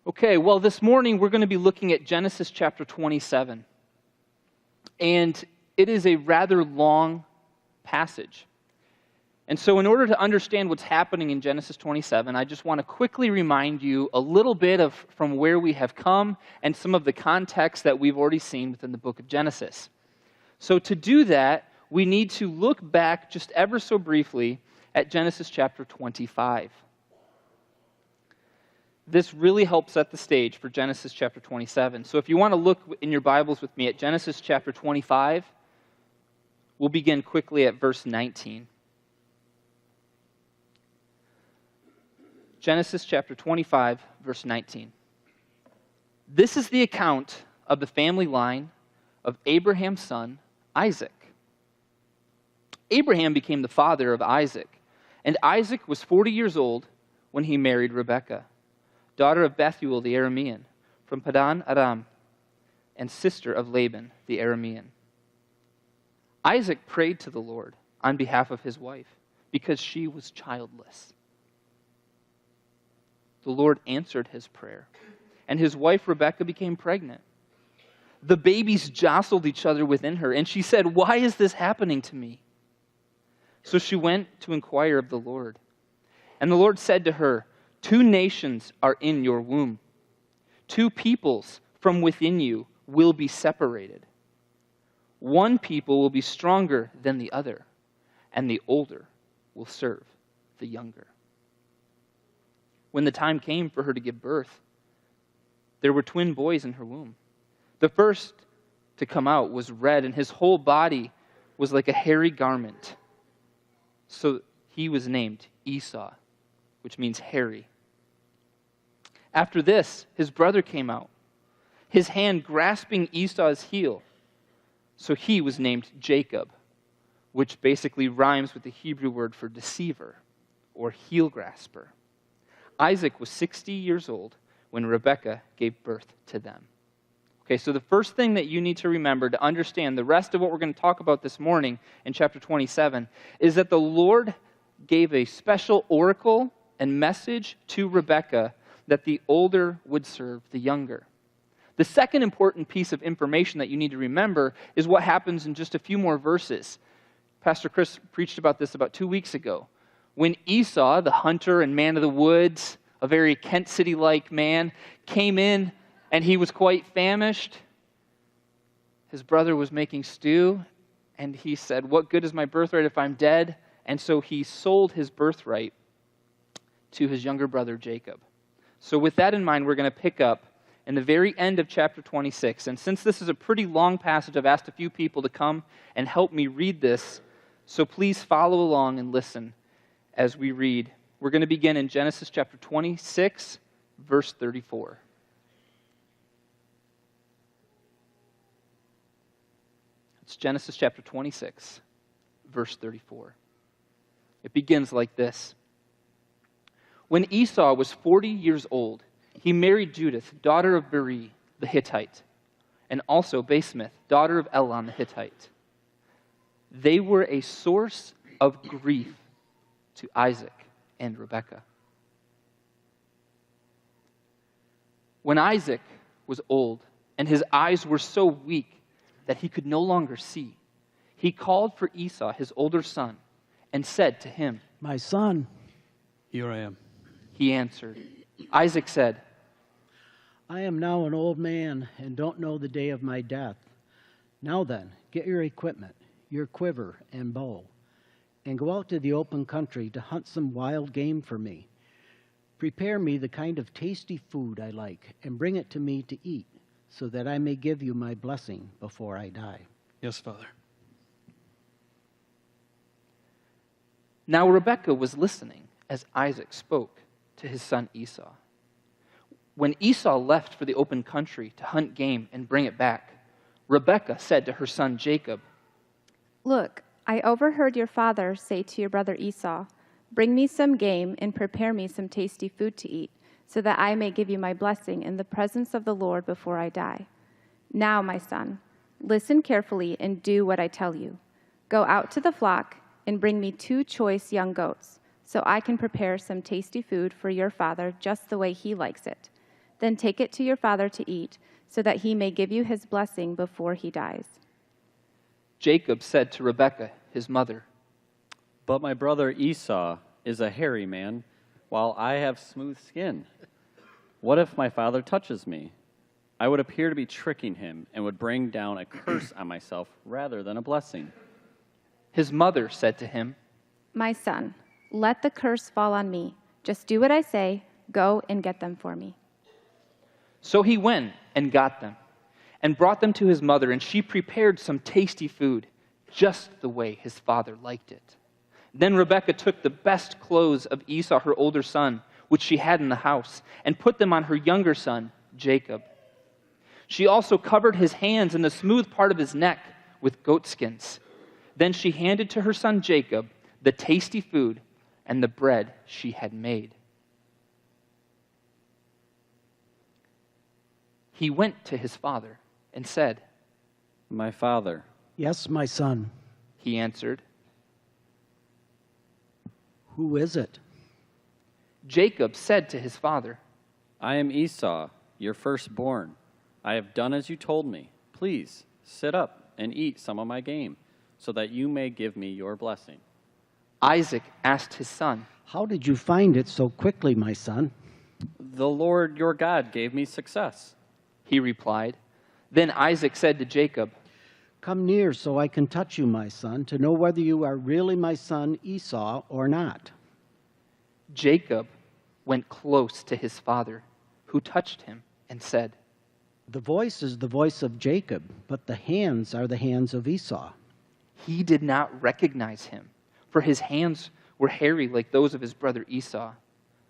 Okay, well, this morning we're going to be looking at Genesis chapter 27. And it is a rather long passage. And so in order to understand what's happening in Genesis 27, I just want to quickly remind you a little bit of from where we have come and some of the context that we've already seen within the book of Genesis. So to do that, we need to look back just ever so briefly at Genesis chapter 25. This really helps set the stage for Genesis chapter 27. So if you want to look in your Bibles with me at Genesis chapter 25, we'll begin quickly at verse 19. Genesis chapter 25, verse 19. This is the account of the family line of Abraham's son, Isaac. Abraham became the father of Isaac, and Isaac was 40 years old when he married Rebekah, daughter of Bethuel the Aramean, from Padan Aram, and sister of Laban the Aramean. Isaac prayed to the Lord on behalf of his wife, because she was childless. The Lord answered his prayer, and his wife Rebekah became pregnant. The babies jostled each other within her, and she said, "Why is this happening to me?" So she went to inquire of the Lord. And the Lord said to her, "Two nations are in your womb. Two peoples from within you will be separated. One people will be stronger than the other, and the older will serve the younger." When the time came for her to give birth, there were twin boys in her womb. The first to come out was red, and his whole body was like a hairy garment. So he was named Esau, which means hairy. After this, his brother came out, his hand grasping Esau's heel. So he was named Jacob, which basically rhymes with the Hebrew word for deceiver or heel grasper. Isaac was 60 years old when Rebekah gave birth to them. Okay, so the first thing that you need to remember to understand the rest of what we're going to talk about this morning in chapter 27 is that the Lord gave a special oracle and message to Rebekah that the older would serve the younger. The second important piece of information that you need to remember is what happens in just a few more verses. Pastor Chris preached about this about 2 weeks ago. When Esau, the hunter and man of the woods, a very Kent City-like man, came in and he was quite famished, his brother was making stew, and he said, "What good is my birthright if I'm dead?" And so he sold his birthright to his younger brother Jacob. So with that in mind, we're going to pick up in the very end of chapter 26. And since this is a pretty long passage, I've asked a few people to come and help me read this. So please follow along and listen as we read. We're going to begin in Genesis chapter 26, verse 34. It's Genesis chapter 26, verse 34. It begins like this. When Esau was 40 years old, he married Judith, daughter of Beri the Hittite, and also Basemath, daughter of Elon the Hittite. They were a source of grief to Isaac and Rebekah. When Isaac was old and his eyes were so weak that he could no longer see, he called for Esau, his older son, and said to him, "My son." "Here I am," he answered. Isaac said, "I am now an old man and don't know the day of my death. Now then, get your equipment, your quiver and bow, and go out to the open country to hunt some wild game for me. Prepare me the kind of tasty food I like and bring it to me to eat, so that I may give you my blessing before I die." "Yes, Father." Now Rebekah was listening as Isaac spoke to his son Esau. When Esau left for the open country to hunt game and bring it back, Rebekah said to her son Jacob, "Look, I overheard your father say to your brother Esau, 'Bring me some game and prepare me some tasty food to eat, so that I may give you my blessing in the presence of the Lord before I die.' Now, my son, listen carefully and do what I tell you. Go out to the flock and bring me 2 choice young goats, so I can prepare some tasty food for your father just the way he likes it. Then take it to your father to eat, so that he may give you his blessing before he dies." Jacob said to Rebekah, his mother, "But my brother Esau is a hairy man, while I have smooth skin. What if my father touches me? I would appear to be tricking him and would bring down a curse on myself rather than a blessing." His mother said to him, "My son, let the curse fall on me. Just do what I say. Go and get them for me." So he went and got them, and brought them to his mother, and she prepared some tasty food, just the way his father liked it. Then Rebekah took the best clothes of Esau, her older son, which she had in the house, and put them on her younger son, Jacob. She also covered his hands and the smooth part of his neck with goatskins. Then she handed to her son Jacob the tasty food and the bread she had made. He went to his father and said, "My father." "Yes, my son." He answered. "Who is it?" Jacob said to his father, "I am Esau, your firstborn. I have done as you told me. Please sit up and eat some of my game, so that you may give me your blessing." Isaac asked his son, "How did you find it so quickly, my son?" "The Lord your God gave me success." He replied. Then Isaac said to Jacob, "Come near so I can touch you, my son, to know whether you are really my son Esau or not." Jacob went close to his father, who touched him and said, "The voice is the voice of Jacob, but the hands are the hands of Esau." He did not recognize him, for his hands were hairy like those of his brother Esau.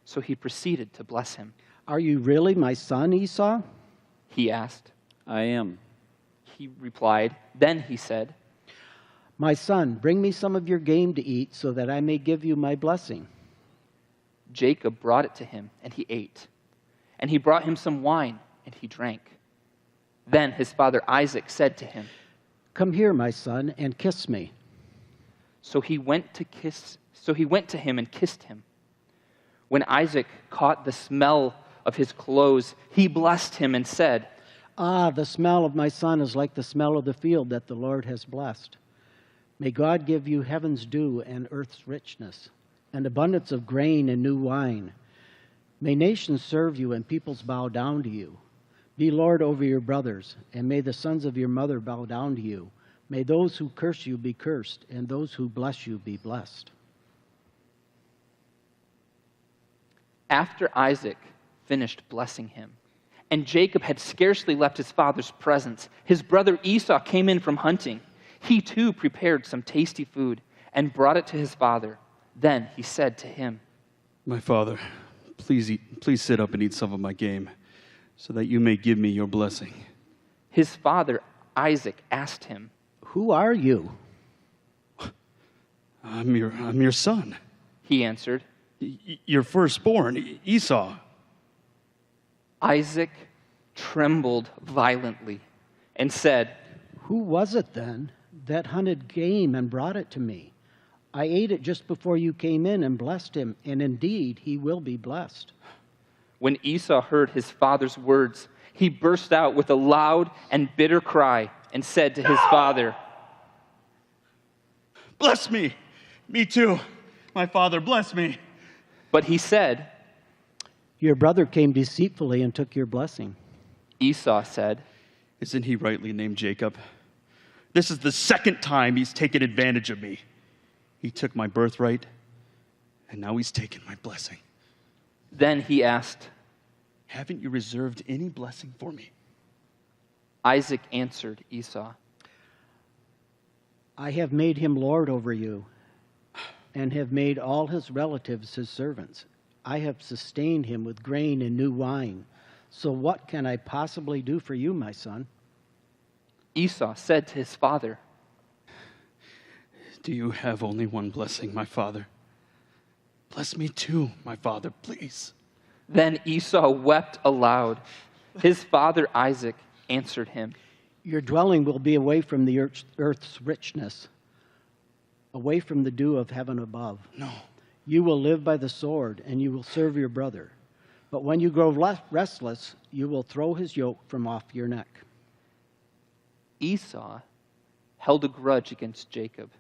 So he proceeded to bless him. "Are you really my son Esau?" He asked. "I am." He replied. Then he said, "My son, bring me some of your game to eat so that I may give you my blessing." Jacob brought it to him, and he ate. And he brought him some wine, and he drank. Then his father Isaac said to him, "Come here, my son, and kiss me." So he went to him and kissed him. When Isaac caught the smell of his clothes, he blessed him and said, "Ah, the smell of my son is like the smell of the field that the Lord has blessed. May God give you heaven's dew and earth's richness, and abundance of grain and new wine. May nations serve you and peoples bow down to you. Be Lord over your brothers, and may the sons of your mother bow down to you. May those who curse you be cursed, and those who bless you be blessed." After Isaac finished blessing him, and Jacob had scarcely left his father's presence, his brother Esau came in from hunting. He too prepared some tasty food and brought it to his father. Then he said to him, "My father, please sit up and eat some of my game, so that you may give me your blessing." His father Isaac asked him, "Who are you?" I'm your son, He answered. your firstborn, Esau." Isaac trembled violently and said, "Who was it then that hunted game and brought it to me? I ate it just before you came in and blessed him, and indeed he will be blessed." When Esau heard his father's words, he burst out with a loud and bitter cry and said to his father, "Bless me! Me too! My father, bless me!" But he said, "Your brother came deceitfully and took your blessing." Esau said, Isn't he rightly named Jacob? This is the second time he's taken advantage of me. He took my birthright, and now he's taken my blessing. Then he asked, Haven't you reserved any blessing for me? Isaac answered Esau, "I have made him lord over you, and have made all his relatives his servants. I have sustained him with grain and new wine. So what can I possibly do for you, my son?" Esau said to his father, Do you have only one blessing, my father? Bless me too, my father, please. Then Esau wept aloud. His father Isaac answered him, "Your dwelling will be away from the earth's richness, away from the dew of heaven above. No. You will live by the sword, and you will serve your brother. But when you grow restless, you will throw his yoke from off your neck. Esau held a grudge against Jacob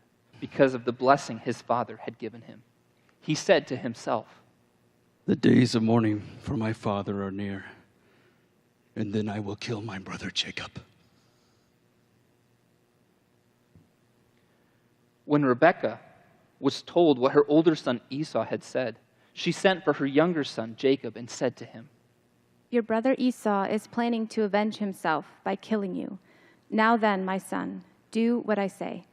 because of the blessing his father had given him. He said to himself, The days of mourning for my father are near, and then I will kill my brother Jacob. When Rebekah was told what her older son Esau had said, she sent for her younger son Jacob and said to him, Your brother Esau is planning to avenge himself by killing you. Now then, my son, do what I say.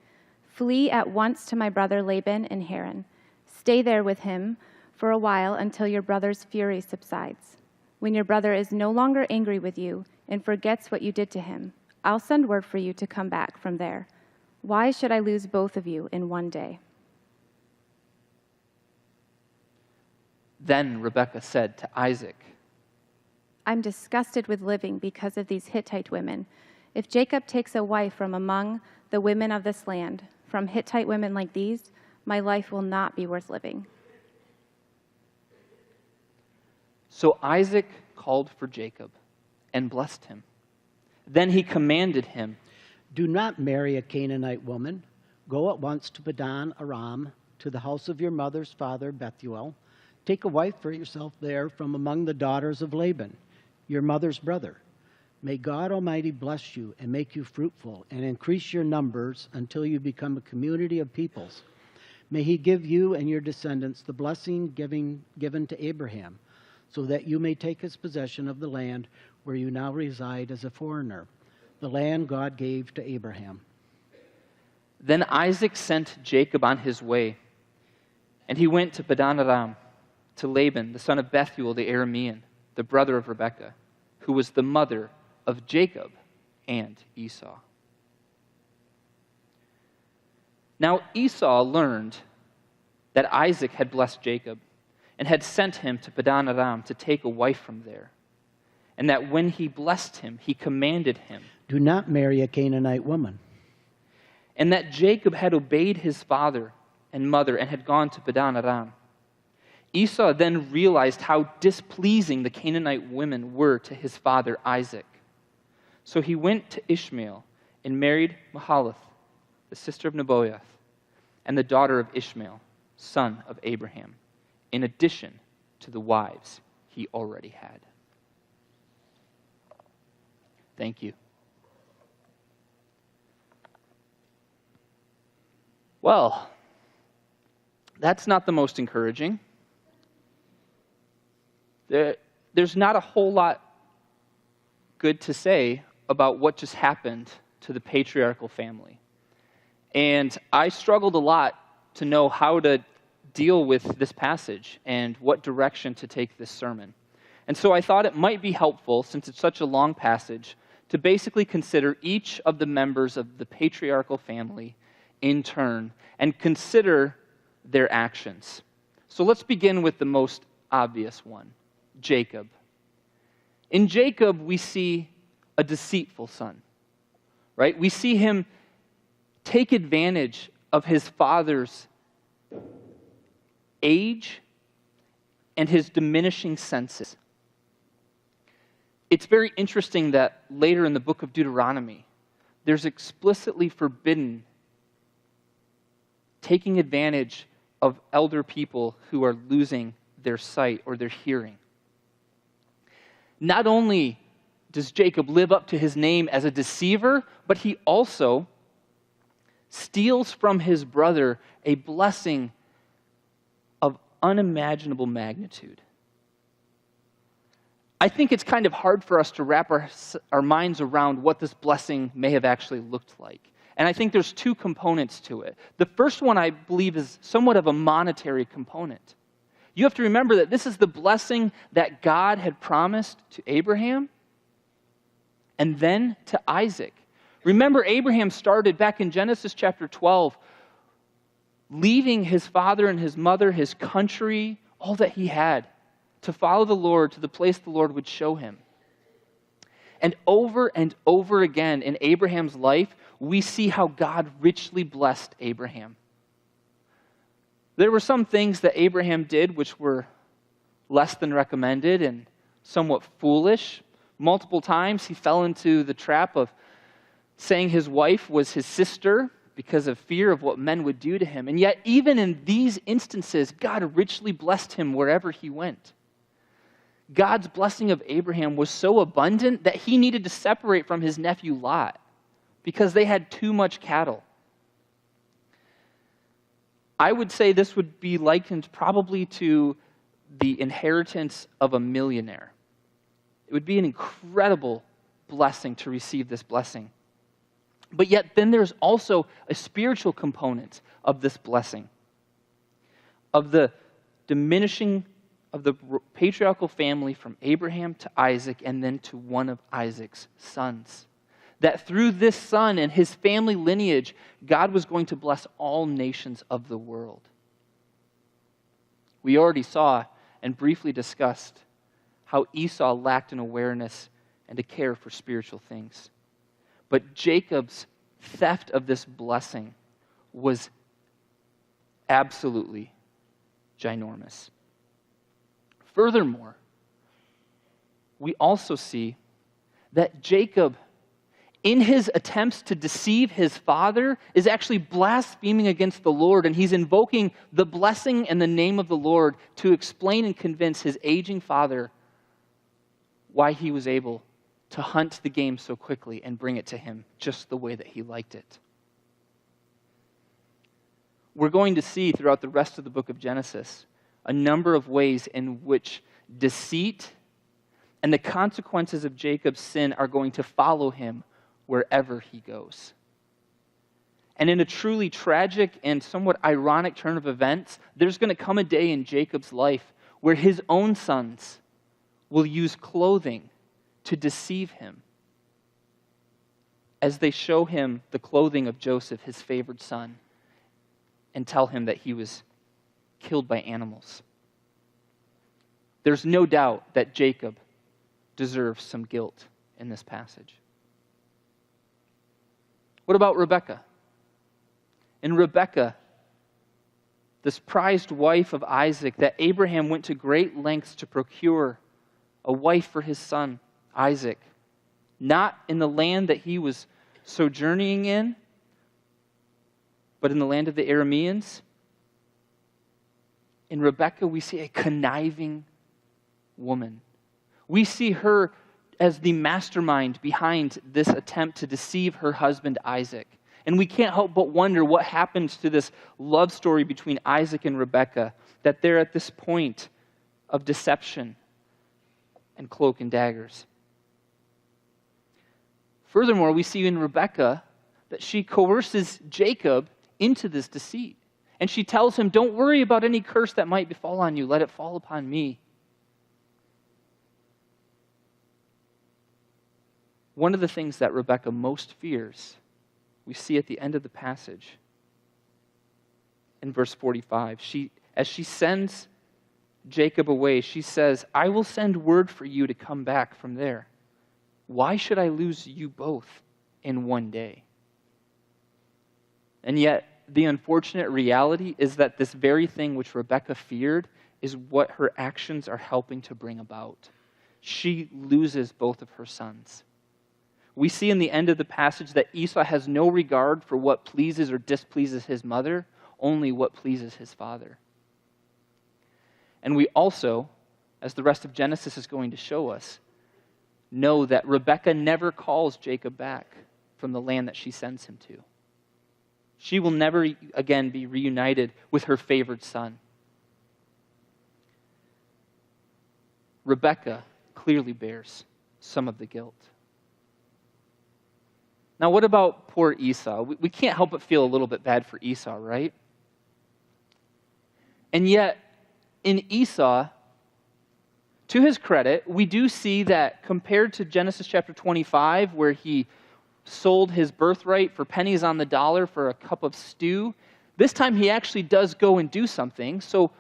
Flee at once to my brother Laban in Haran. Stay there with him for a while until your brother's fury subsides. When your brother is no longer angry with you and forgets what you did to him, I'll send word for you to come back from there. Why should I lose both of you in one day? Then Rebekah said to Isaac, I'm disgusted with living because of these Hittite women. If Jacob takes a wife from among the women of this land, from Hittite women like these, my life will not be worth living. So Isaac called for Jacob and blessed him. Then he commanded him, Do not marry a Canaanite woman. Go at once to Padan Aram, to the house of your mother's father Bethuel. Take a wife for yourself there from among the daughters of Laban, your mother's brother. May God Almighty bless you and make you fruitful and increase your numbers until you become a community of peoples. May he give you and your descendants the blessing given to Abraham, so that you may take his possession of the land where you now reside as a foreigner, the land God gave to Abraham. Then Isaac sent Jacob on his way, and he went to Padan Aram, to Laban, the son of Bethuel the Aramean, the brother of Rebekah, who was the mother of Jacob and Esau. Now Esau learned that Isaac had blessed Jacob and had sent him to Padan Aram to take a wife from there, and that when he blessed him, he commanded him, Do not marry a Canaanite woman. and that Jacob had obeyed his father and mother and had gone to Padan Aram. Esau then realized how displeasing the Canaanite women were to his father Isaac. So he went to Ishmael and married Mahalath, the sister of Nebaioth, and the daughter of Ishmael, son of Abraham, in addition to the wives he already had. Thank you. Well, that's not the most encouraging. There's not a whole lot good to say about what just happened to the patriarchal family. And I struggled a lot to know how to deal with this passage and what direction to take this sermon. And so I thought it might be helpful, since it's such a long passage, to basically consider each of the members of the patriarchal family in turn and consider their actions. So let's begin with the most obvious one, Jacob. In Jacob, we see a deceitful son, right? We see him take advantage of his father's age and his diminishing senses. It's very interesting that later in the book of Deuteronomy, there's explicitly forbidden taking advantage of elder people who are losing their sight or their hearing. Not only does Jacob live up to his name as a deceiver, but he also steals from his brother a blessing of unimaginable magnitude. I think it's kind of hard for us to wrap our minds around what this blessing may have actually looked like. And I think there's two components to it. The first one, I believe, is somewhat of a monetary component. You have to remember that this is the blessing that God had promised to Abraham and then to Isaac. Remember, Abraham started back in Genesis chapter 12, leaving his father and his mother, his country, all that he had, to follow the Lord to the place the Lord would show him. And over again in Abraham's life, we see how God richly blessed Abraham. There were some things that Abraham did which were less than recommended and somewhat foolish. Multiple times he fell into the trap of saying his wife was his sister because of fear of what men would do to him. And yet, even in these instances, God richly blessed him wherever he went. God's blessing of Abraham was so abundant that he needed to separate from his nephew Lot because they had too much cattle. I would say this would be likened probably to the inheritance of a millionaire. It would be an incredible blessing to receive this blessing. But yet then there's also a spiritual component of this blessing, of the diminishing of the patriarchal family from Abraham to Isaac and then to one of Isaac's sons. That through this son and his family lineage, God was going to bless all nations of the world. We already saw and briefly discussed how Esau lacked an awareness and a care for spiritual things. But Jacob's theft of this blessing was absolutely ginormous. Furthermore, we also see that Jacob, in his attempts to deceive his father, is actually blaspheming against the Lord, and he's invoking the blessing and the name of the Lord to explain and convince his aging father why he was able to hunt the game so quickly and bring it to him just the way that he liked it. We're going to see throughout the rest of the book of Genesis a number of ways in which deceit and the consequences of Jacob's sin are going to follow him wherever he goes. And in a truly tragic and somewhat ironic turn of events, there's going to come a day in Jacob's life where his own sons will use clothing to deceive him as they show him the clothing of Joseph, his favored son, and tell him that he was killed by animals. There's no doubt that Jacob deserves some guilt in this passage. What about Rebekah? In Rebekah, this prized wife of Isaac that Abraham went to great lengths to procure a wife for his son, Isaac, not in the land that he was sojourning in, but in the land of the Arameans. In Rebekah, we see a conniving woman. We see her as the mastermind behind this attempt to deceive her husband, Isaac. And we can't help but wonder what happens to this love story between Isaac and Rebekah, that they're at this point of deception and cloak and daggers. Furthermore, we see in Rebekah that she coerces Jacob into this deceit. And she tells him, don't worry about any curse that might befall on you. Let it fall upon me. One of the things that Rebekah most fears, we see at the end of the passage in verse 45. As she sends Jacob away, she says, I will send word for you to come back from there. Why should I lose you both in one day? And yet, the unfortunate reality is that this very thing which Rebekah feared is what her actions are helping to bring about. She loses both of her sons. We see in the end of the passage that Esau has no regard for what pleases or displeases his mother, only what pleases his father. And we also, as the rest of Genesis is going to show us, know that Rebekah never calls Jacob back from the land that she sends him to. She will never again be reunited with her favored son. Rebekah clearly bears some of the guilt. Now, what about poor Esau? We can't help but feel a little bit bad for Esau, right? And yet, in Esau, to his credit, we do see that compared to Genesis chapter 25, where he sold his birthright for pennies on the dollar for a cup of stew, this time he actually does go and do something. So,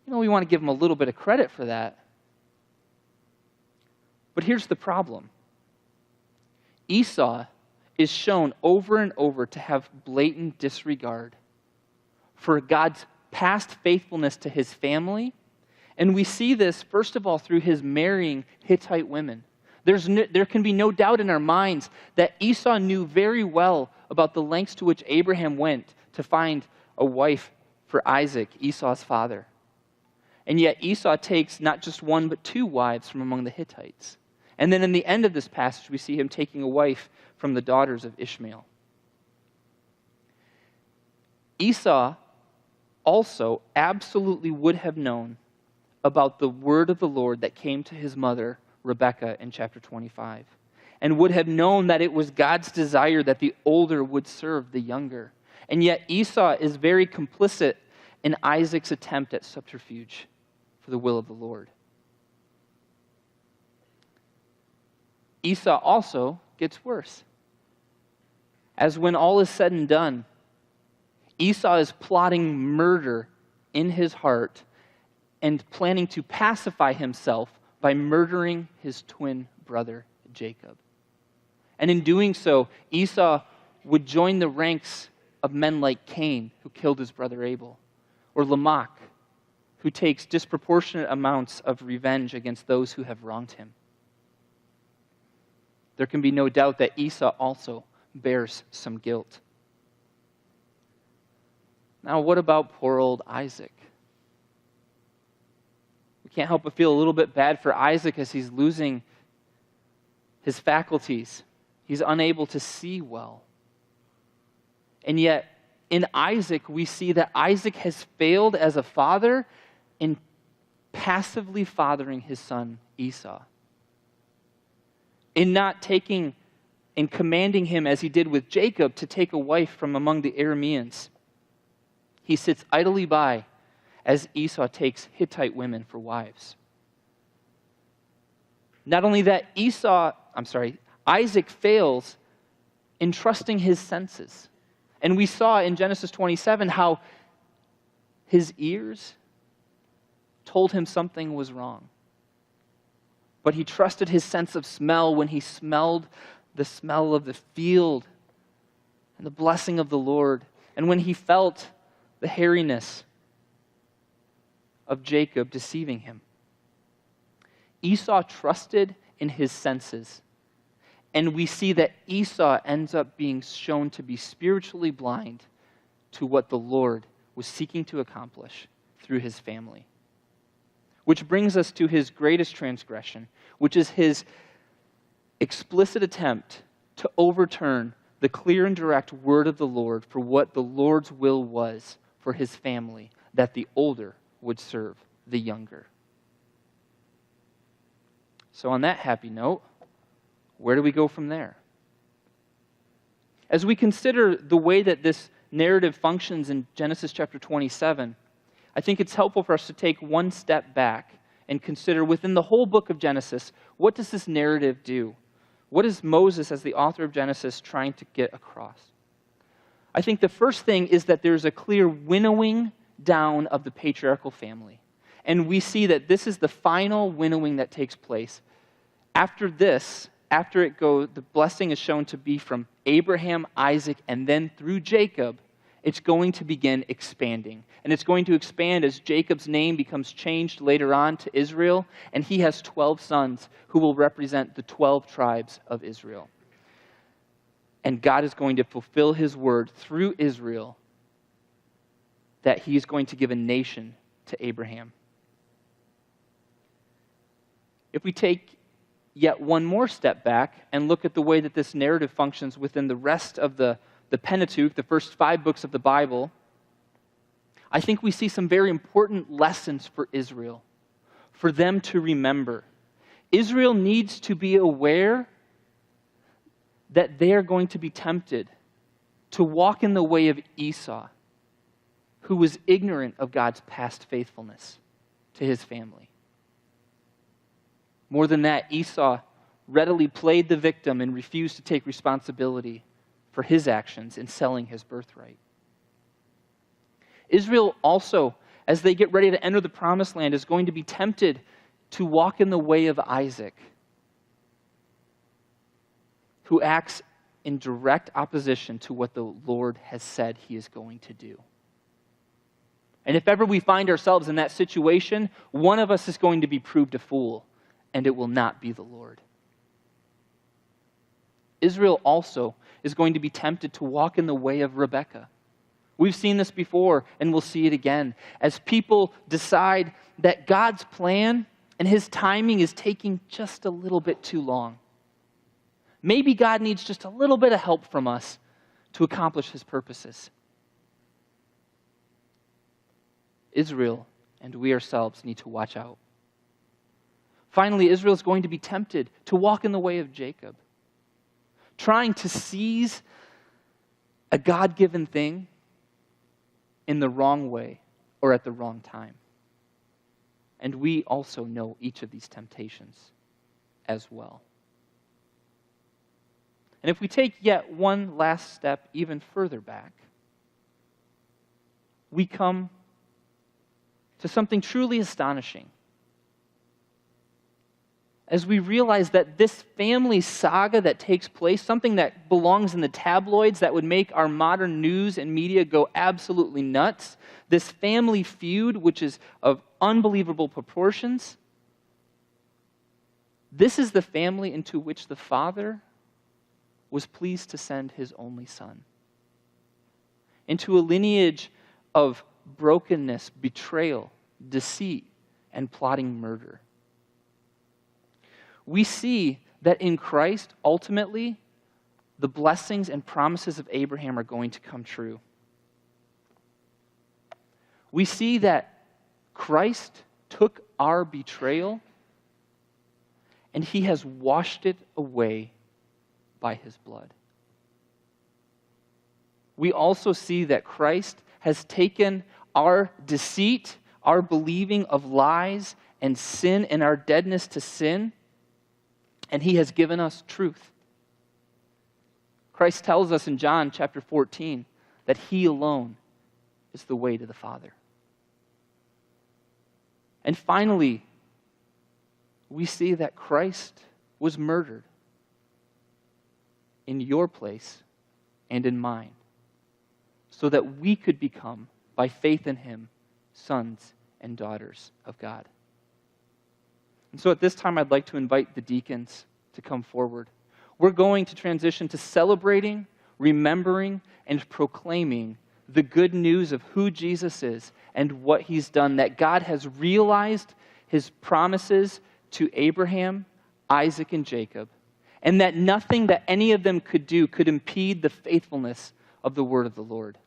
we want to give him a little bit of credit for that. But here's the problem. Esau is shown over and over to have blatant disregard for God's past faithfulness to his family And we see this, first of all, through his marrying Hittite women. There can be no doubt in our minds that Esau knew very well about the lengths to which Abraham went to find a wife for Isaac, Esau's father. And yet Esau takes not just one, but two wives from among the Hittites. And then in the end of this passage, we see him taking a wife from the daughters of Ishmael. Esau also absolutely would have known about the word of the Lord that came to his mother, Rebekah, in chapter 25, and would have known that it was God's desire that the older would serve the younger. And yet Esau is very complicit in Isaac's attempt at subterfuge for the will of the Lord. Esau also gets worse. As when all is said and done, Esau is plotting murder in his heart and planning to pacify himself by murdering his twin brother, Jacob. And in doing so, Esau would join the ranks of men like Cain, who killed his brother Abel, or Lamech, who takes disproportionate amounts of revenge against those who have wronged him. There can be no doubt that Esau also bears some guilt. Now, what about poor old Isaac? We can't help but feel a little bit bad for Isaac as he's losing his faculties. He's unable to see well. And yet, in Isaac, we see that Isaac has failed as a father in passively fathering his son Esau. In not taking and commanding him, as he did with Jacob, to take a wife from among the Arameans. He sits idly by as Esau takes Hittite women for wives. Not only that, Isaac fails in trusting his senses. And we saw in Genesis 27 how his ears told him something was wrong. But he trusted his sense of smell when he smelled the smell of the field and the blessing of the Lord. And when he felt the hairiness of Jacob deceiving him. Esau trusted in his senses. And we see that Esau ends up being shown to be spiritually blind to what the Lord was seeking to accomplish through his family. Which brings us to his greatest transgression, which is his explicit attempt to overturn the clear and direct word of the Lord for what the Lord's will was for his family, that the older would serve the younger. So on that happy note, where do we go from there? As we consider the way that this narrative functions in Genesis chapter 27, I think it's helpful for us to take one step back and consider within the whole book of Genesis, what does this narrative do? What is Moses, as the author of Genesis, trying to get across? I think the first thing is that there's a clear winnowing down of the patriarchal family. And we see that this is the final winnowing that takes place. After this, the blessing is shown to be from Abraham, Isaac, and then through Jacob, it's going to begin expanding. And it's going to expand as Jacob's name becomes changed later on to Israel, and he has 12 sons who will represent the 12 tribes of Israel. And God is going to fulfill his word through Israel that he is going to give a nation to Abraham. If we take yet one more step back and look at the way that this narrative functions within the rest of the Pentateuch, the first 5 books of the Bible, I think we see some very important lessons for Israel, for them to remember. Israel needs to be aware that they are going to be tempted to walk in the way of Esau, who was ignorant of God's past faithfulness to his family. More than that, Esau readily played the victim and refused to take responsibility for his actions in selling his birthright. Israel also, as they get ready to enter the promised land, is going to be tempted to walk in the way of Isaac, who acts in direct opposition to what the Lord has said he is going to do. And if ever we find ourselves in that situation, one of us is going to be proved a fool, and it will not be the Lord. Israel also is going to be tempted to walk in the way of Rebekah. We've seen this before, and we'll see it again. As people decide that God's plan and his timing is taking just a little bit too long. Maybe God needs just a little bit of help from us to accomplish his purposes. Israel and we ourselves need to watch out. Finally, Israel is going to be tempted to walk in the way of Jacob, trying to seize a God-given thing in the wrong way or at the wrong time. And we also know each of these temptations as well. And if we take yet one last step even further back, we come to something truly astonishing. As we realize that this family saga that takes place, something that belongs in the tabloids that would make our modern news and media go absolutely nuts, this family feud, which is of unbelievable proportions, this is the family into which the Father was pleased to send his only Son. Into a lineage of brokenness, betrayal, deceit, and plotting murder. We see that in Christ, ultimately, the blessings and promises of Abraham are going to come true. We see that Christ took our betrayal and he has washed it away by his blood. We also see that Christ has taken our deceit, our believing of lies and sin and our deadness to sin, and he has given us truth. Christ tells us in John chapter 14 that he alone is the way to the Father. And finally, we see that Christ was murdered in your place and in mine, so that we could become, by faith in him, sons and daughters of God. And so at this time, I'd like to invite the deacons to come forward. We're going to transition to celebrating, remembering, and proclaiming the good news of who Jesus is and what he's done, that God has realized his promises to Abraham, Isaac, and Jacob, and that nothing that any of them could do could impede the faithfulness of the word of the Lord.